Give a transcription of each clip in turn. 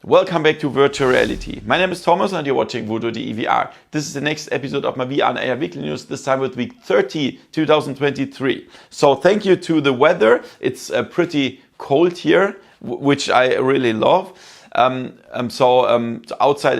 Welcome back to Virtual Reality. My name is Thomas and you're watching VoodooDE VR. This is the next episode of my VR and AR weekly news, this time with week 30, 2023. So thank you to the weather. It's pretty cold here, which I really love. Outside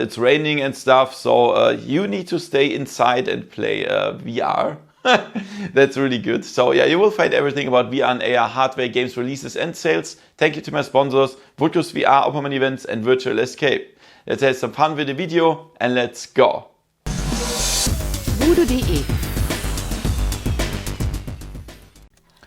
it's raining and stuff, so you need to stay inside and play VR. That's really good. So yeah, you will find everything about VR and AR hardware, games, releases and sales. Thank you to my sponsors, VoodooDE VR, Opperman Events and Virtual Escape. Let's have some fun with the video and let's go. VoodooDE.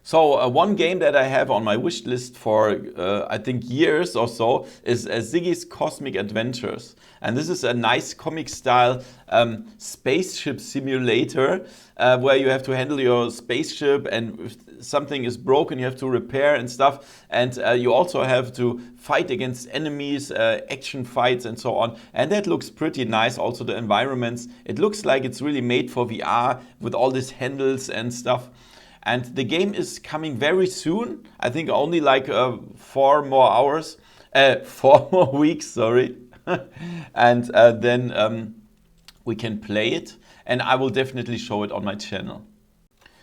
So one game that I have on my wish list for I think years or so is Ziggy's Cosmic Adventures. And this is a nice comic style spaceship simulator where you have to handle your spaceship, and if something is broken you have to repair and stuff. And you also have to fight against enemies, action fights and so on. And that looks pretty nice. Also the environments. It looks like it's really made for VR with all these handles and stuff. And the game is coming very soon. I think only like 4 more weeks, sorry. And then we can play it. And I will definitely show it on my channel.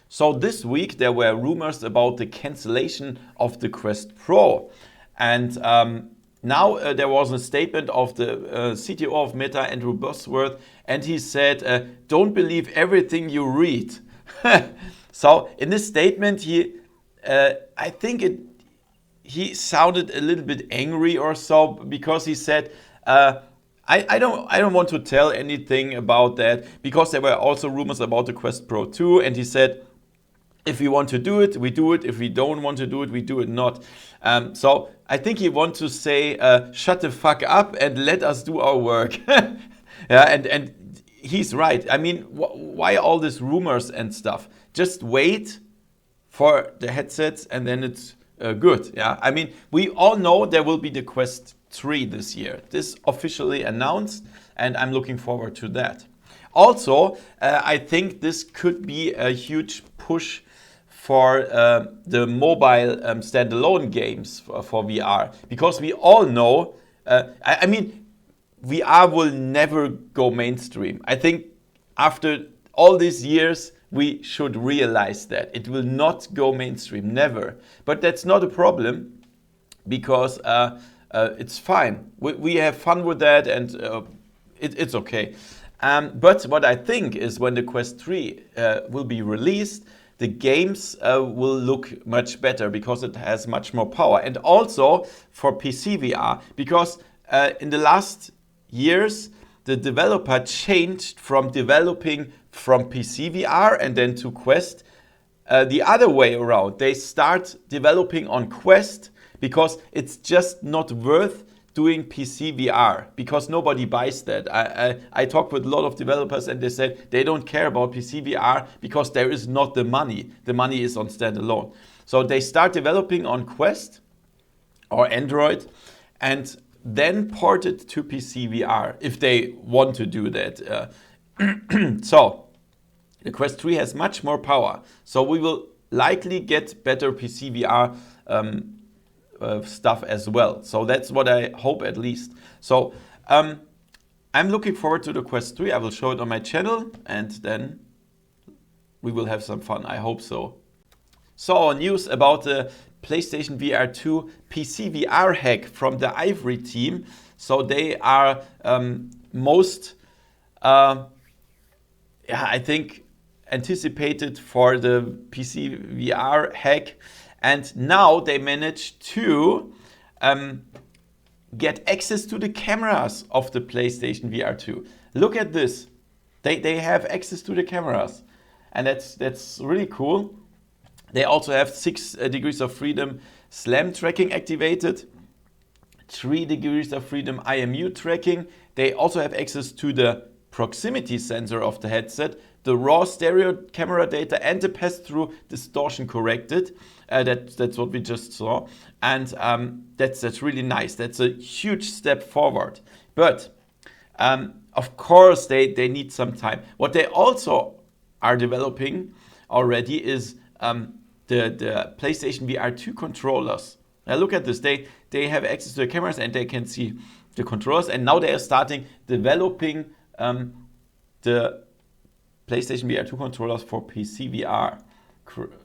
So this week there were rumors about the cancellation of the Quest Pro. And now there was a statement of the CTO of Meta, Andrew Bosworth. And he said, don't believe everything you read. So in this statement, I think he sounded a little bit angry or so, because he said, I don't want to tell anything about that, because there were also rumors about the Quest Pro 2, and he said, if we want to do it, we do it. If we don't want to do it, we do it not. So I think he wants to say, shut the fuck up and let us do our work. Yeah, and he's right. I mean, why all these rumors and stuff? Just wait for the headsets and then it's good. Yeah, I mean, we all know there will be the Quest 3 this year. This officially announced, and I'm looking forward to that. Also, I think this could be a huge push for the mobile standalone games for VR, because we all know, I mean, VR will never go mainstream. I think after all these years, we should realize that it will not go mainstream, never. But that's not a problem, because it's fine. We have fun with that, and it's okay. But what I think is, when the Quest 3 will be released, the games will look much better, because it has much more power. And also for PCVR, because in the last years, the developer changed from developing from PCVR and then to Quest the other way around. They start developing on Quest because it's just not worth doing PCVR, because nobody buys that. I talked with a lot of developers and they said they don't care about PCVR because there is not the money. The money is on standalone. So they start developing on Quest or Android and then port it to PCVR if they want to do that. So the Quest 3 has much more power. So we will likely get better PCVR stuff as well. So that's what I hope, at least. So I'm looking forward to the Quest 3. I will show it on my channel and then we will have some fun. I hope so. So news about the PlayStation VR 2 PCVR Hack from the Ivory team. So they are I think anticipated for the PCVR Hack, and now they managed to get access to the cameras of the PlayStation VR 2. Look at this. They have access to the cameras, and that's really cool. They also have 6 degrees of freedom SLAM tracking activated, 3 degrees of freedom IMU tracking. They also have access to the proximity sensor of the headset, the raw stereo camera data, and the pass-through distortion corrected. That's what we just saw, and that's really nice. That's a huge step forward. But of course they need some time. What they also are developing already is the PlayStation VR 2 controllers. Now look at this. They have access to the cameras and they can see the controllers, and now they are starting developing the PlayStation VR 2 controllers for PCVR.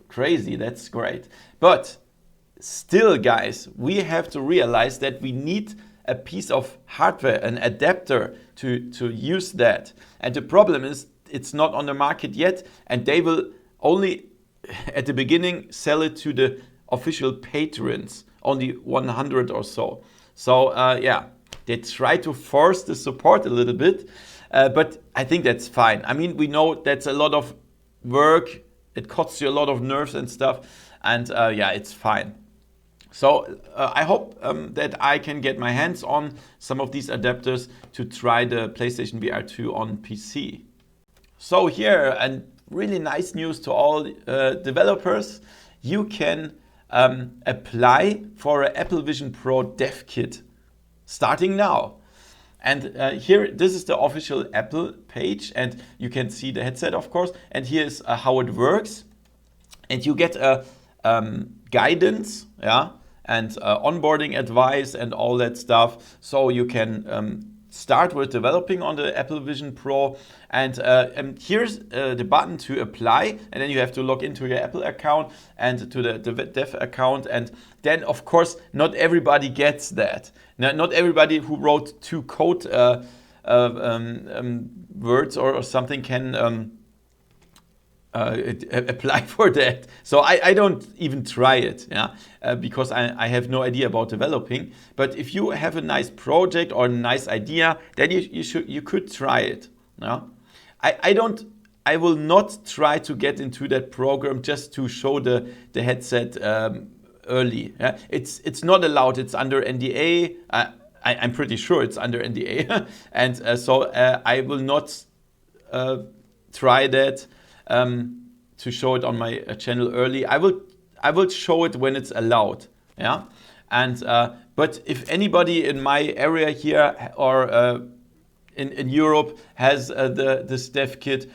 Crazy, that's great. But still, guys, we have to realize that we need a piece of hardware, an adapter to use that. And the problem is it's not on the market yet, and they will only at the beginning sell it to the official patrons, only 100 or so. So yeah, they try to force the support a little bit, but I think that's fine. I mean, we know that's a lot of work, it costs you a lot of nerves and stuff, and yeah, it's fine. So I hope that I can get my hands on some of these adapters to try the PlayStation VR 2 on PC. So here, and really nice news to all developers, you can apply for an Apple Vision Pro dev kit starting now. And here, this is the official Apple page, and you can see the headset, of course, and here's how it works. And you get a guidance, yeah, and onboarding advice and all that stuff, so you can start with developing on the Apple Vision Pro. And here's the button to apply, and then you have to log into your Apple account and to the dev account. And then, of course, not everybody gets that. Now, not everybody who wrote 2 code words or something can apply for that. So I don't even try it, yeah, because I have no idea about developing. But if you have a nice project or a nice idea, then you could try it. Yeah? I will not try to get into that program just to show the headset early. Yeah? It's not allowed. It's under NDA. I'm pretty sure it's under NDA, and so I will not try that. To show it on my channel early. I will show it when it's allowed. Yeah, and but if anybody in my area here or in Europe has this dev kit,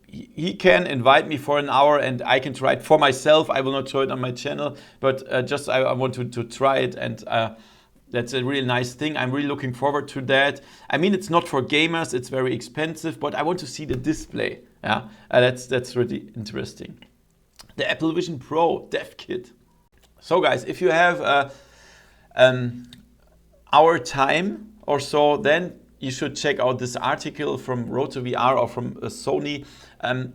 he can invite me for an hour and I can try it for myself. I will not show it on my channel, but just I want to try it, and that's a really nice thing. I'm really looking forward to that. I mean, it's not for gamers, it's very expensive, but I want to see the display. Yeah, that's really interesting. The Apple Vision Pro dev kit. So guys, if you have our time or so, then you should check out this article from VoodooVR or from Sony.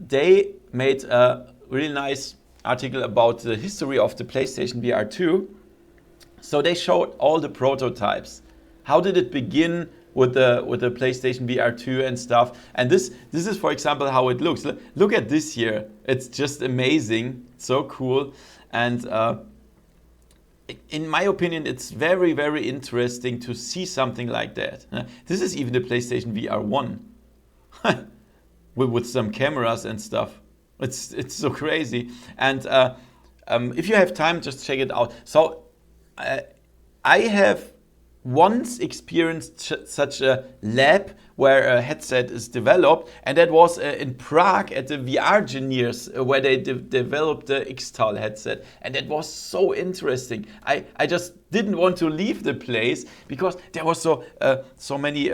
They made a really nice article about the history of the PlayStation VR 2. So they showed all the prototypes. How did it begin with the PlayStation VR 2 and stuff? And this is, for example, how it looks. Look at this here. It's just amazing. So cool. And in my opinion, it's very, very interesting to see something like that. This is even the PlayStation VR 1 with some cameras and stuff. It's so crazy. And if you have time, just check it out. So I have once experienced such a lab where a headset is developed, and that was in Prague at the VR Engineers, where they developed the X-Tal headset, and that was so interesting. I just didn't want to leave the place because there was so many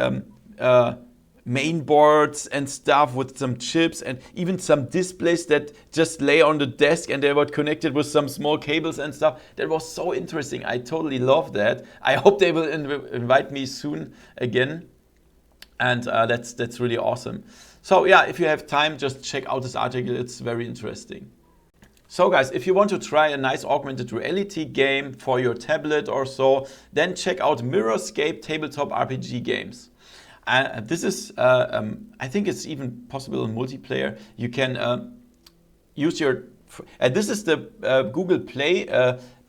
main boards and stuff with some chips and even some displays that just lay on the desk, and they were connected with some small cables and stuff. That was so interesting. I totally love that. I hope they will invite me soon again, and that's really awesome. So yeah, if you have time, just check out this article. It's very interesting. So guys, if you want to try a nice augmented reality game for your tablet or so, then check out Mirrorscape tabletop RPG games. This is, I think it's even possible in multiplayer. You can use your, this is the Google Play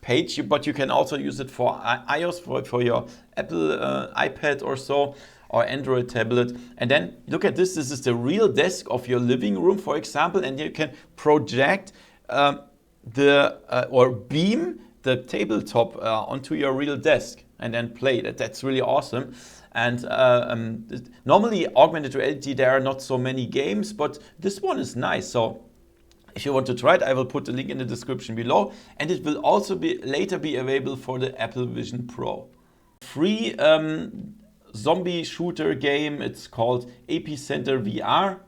page, but you can also use it for iOS, for your Apple iPad or so, or Android tablet. And then look at this. This is the real desk of your living room, for example, and you can project or beam the tabletop onto your real desk and then play. That's really awesome. And normally augmented reality, there are not so many games, but this one is nice. So if you want to try it, I will put the link in the description below, and it will also later be available for the Apple Vision Pro. free zombie shooter game. It's called Epicenter VR.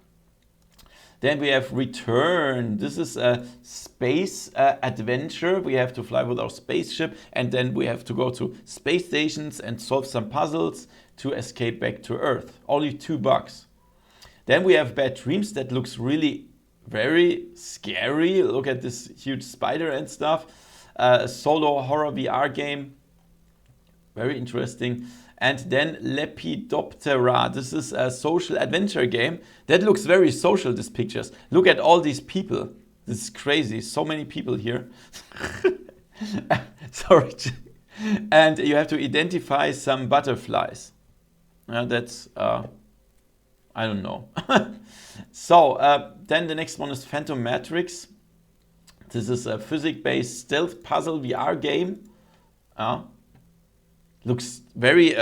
Then we have Return. This is a space adventure. We have to fly with our spaceship and then we have to go to space stations and solve some puzzles to escape back to Earth. Only $2. Then we have Bad Dreams. That looks really very scary. Look at this huge spider and stuff. A solo horror VR game. Very interesting. And then Lepidoptera. This is a social adventure game. That looks very social, these pictures. Look at all these people. This is crazy. So many people here. Sorry. And you have to identify some butterflies. That's, I don't know. So, then the next one is Phantom Matrix. This is a physics-based stealth puzzle VR game. Looks very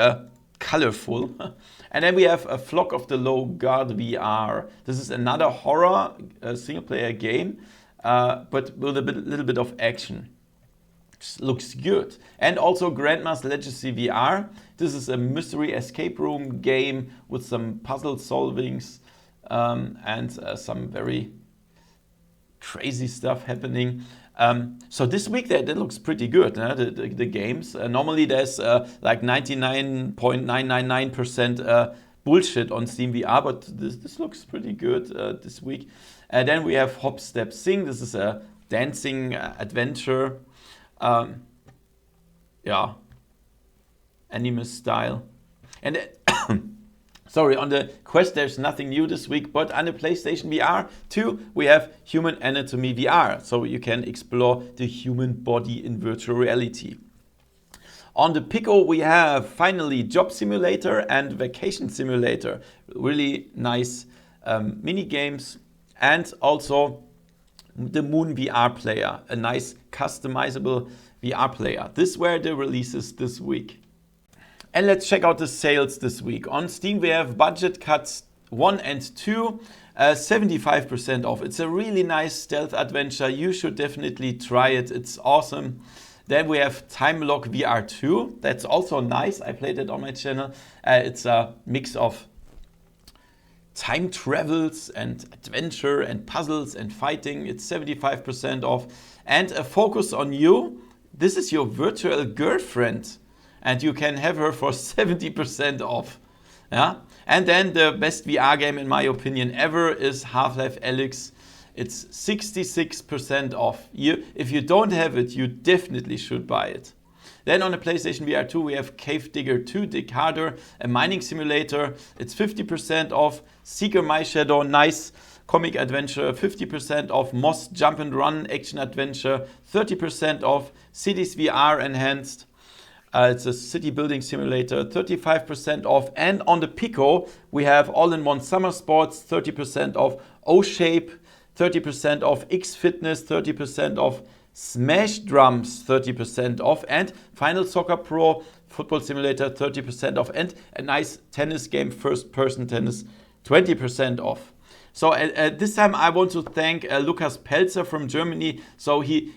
colorful. And then we have a Flock of the Low Guard VR. This is another horror single-player game, but with a little bit of action. Looks good. And also Grandma's Legacy VR. This is a mystery escape room game with some puzzle solvings and some very crazy stuff happening. So this week that looks pretty good, the games. Normally there's like 99.999% bullshit on Steam VR, but this looks pretty good this week. And then we have Hop Step Sing. This is a dancing adventure. Yeah, anime style. And sorry, on the Quest there's nothing new this week, but on the PlayStation VR 2 we have Human Anatomy VR, so you can explore the human body in virtual reality. On the Pico we have finally Job Simulator and Vacation Simulator, really nice mini games, and also the Moon VR player, a nice customizable VR player. These were the releases this week. And let's check out the sales this week. On Steam we have Budget Cuts 1 and 2, 75% off. It's a really nice stealth adventure. You should definitely try it. It's awesome. Then we have Time Lock VR 2. That's also nice. I played it on my channel. It's a mix of time travels and adventure and puzzles and fighting. It's 75% off. And a Focus on You. This is your virtual girlfriend and you can have her for 70% off. Yeah? And then the best VR game in my opinion ever is Half-Life Alyx. It's 66% off. If you don't have it, you definitely should buy it. Then on the PlayStation VR 2 we have Cave Digger 2 Dig Harder, a mining simulator. It's 50% off. Seeker My Shadow, nice comic adventure, 50% off. Moss Jump and Run action adventure, 30% off. Cities VR Enhanced, it's a city building simulator, 35% off. And on the Pico we have All-in-One Summer Sports, 30% off. O-Shape, 30% off. X Fitness, 30% off. Smash Drums, 30% off. And Final Soccer Pro Football Simulator, 30% off. And a nice tennis game, first person tennis, 20% off. So this time I want to thank Lukas Pelzer from Germany. So he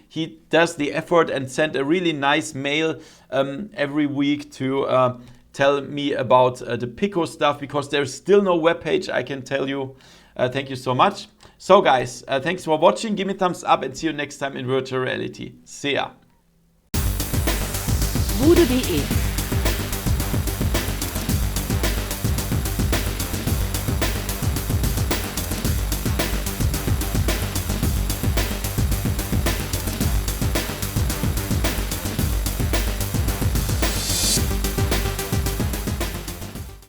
does the effort and sent a really nice mail every week to tell me about the Pico stuff, because there's still no webpage, I can tell you. Thank you so much. So guys, thanks for watching. Give me a thumbs up and see you next time in virtual reality. See ya. VoodooDE